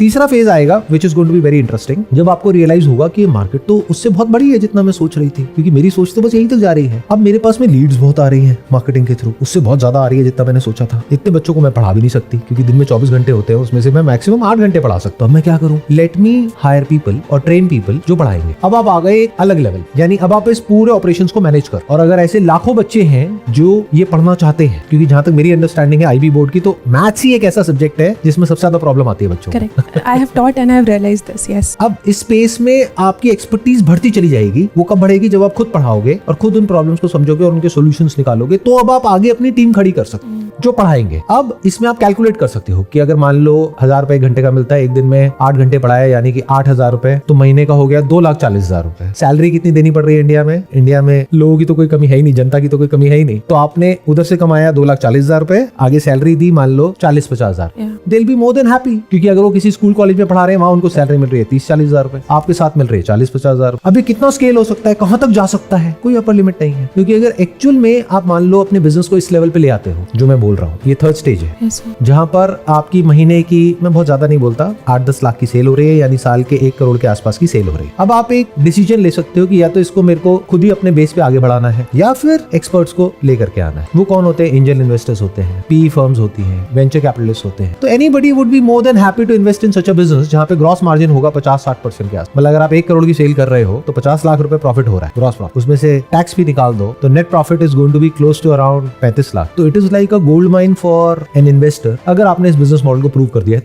तीसरा फेज आएगा which is going to be very interesting, जब आपको रियलाइज होगा कि मार्केट तो उससे बहुत बड़ी है जितना मैं सोच रही थी, क्योंकि मेरी सोच तो बस यहीं तक जा रही है। अब मेरे पास में लीड्स बहुत आ रही हैं मार्केटिंग के थ्रू, उससे बहुत ज्यादा आ रही है जितना मैंने सोचा था। इतने बच्चों को मैं पढ़ा भी नहीं सकती क्योंकि दिन में 24 घंटे होते हैं, उसमें से मैं मैक्सिमम 8 घंटे पढ़ा सकता हूँ। मैं क्या करूँ? लेट मी हायर पीपल और ट्रेन पीपल जो पढ़ाएंगे। अब आप आ गए एक अलग लेवल, यानी अब आप इस पूरे ऑपरेशंस को मैनेज कर, और अगर ऐसे लाखों बच्चे हैं जो ये पढ़ना चाहते हैं, क्योंकि जहां तक मेरी अंडरस्टैंडिंग है आईबी बोर्ड की, तो मैथ्स ही एक ऐसा सब्जेक्ट है जिसमें सबसे ज्यादा प्रॉब्लम आती है बच्चों को। Correct. I have taught and I have realized this. Yes. अब इस स्पेस में आपकी एक्सपर्टीज बढ़ती चली जाएगी। वो कब बढ़ेगी? जब आप खुद पढ़ाओगे और खुद उन प्रॉब्लम्स को समझोगे और उनके सॉल्यूशंस निकालोगे, तो अब आप आगे अपनी टीम खड़ी कर सकते हो जो पढ़ाएंगे। अब इसमें आप कैलकुलेट कर सकते हो कि अगर मान लो 1000 रुपए घंटे का मिलता है, एक दिन में 8 घंटे पढ़ाया यानी कि 8000 रुपए, तो महीने का हो गया 2,40,000 रुपए। सैलरी कितनी देनी पड़ रही है इंडिया में? इंडिया में लोगों की तो कोई कमी है ही नहीं, जनता की तो कोई कमी है ही नहीं। तो आपने उधर से कमाया 2,40,000 रुपए, आगे सैलरी दी मान लो 40-50,000, they will be more than happy, क्योंकि अगर वो किसी स्कूल कॉलेज में पढ़ा रहे हैं वहां उनको सैलरी मिल रही है 30-40,000 रुपए, आपके साथ मिल रही है 40-50,000। अभी कितना स्केल हो सकता है, कहां तक जा सकता है, कोई अपर लिमिट नहीं है। क्योंकि अगर एक्चुअल में आप मान लो अपने बिजनेस को इस लेवल पे ले आते हो जो मैं बोल रहा हूँ, ये थर्ड स्टेज है Yes, sir. जहां पर आपकी महीने की, मैं बहुत ज्यादा नहीं बोलता, 8-10 लाख की सेल हो रही है, यानी साल के 1 करोड़ के आसपास की सेल हो रही है। अब आप एक डिसीजन ले सकते हो कि या तो इसको मेरे को खुद ही अपने बेस पे आगे बढ़ाना है या फिर एक्सपर्ट्स को लेकर के आना है। वो कौन होते हैं? एंजल इन्वेस्टर्स होते हैं, पीई फर्म्स होती हैं, वेंचर कैपिटलिस्ट होते हैं। तो anybody would be more than happy to invest in such a business जहां पे ग्रॉस मार्जिन होगा 50-60% के आस। मतलब अगर आप 1 करोड़ की सेल कर रहे हो तो 50 लाख रुपए प्रॉफिट हो रहा है, ग्रॉस प्रॉफिट, उसमें से टैक्स भी निकाल दो तो net profit is going to be close to around 35 lakh. तो it is like a gold mine for an investor अगर आपने इस बिजनेस मॉडल को प्रूव कर दिया है तो।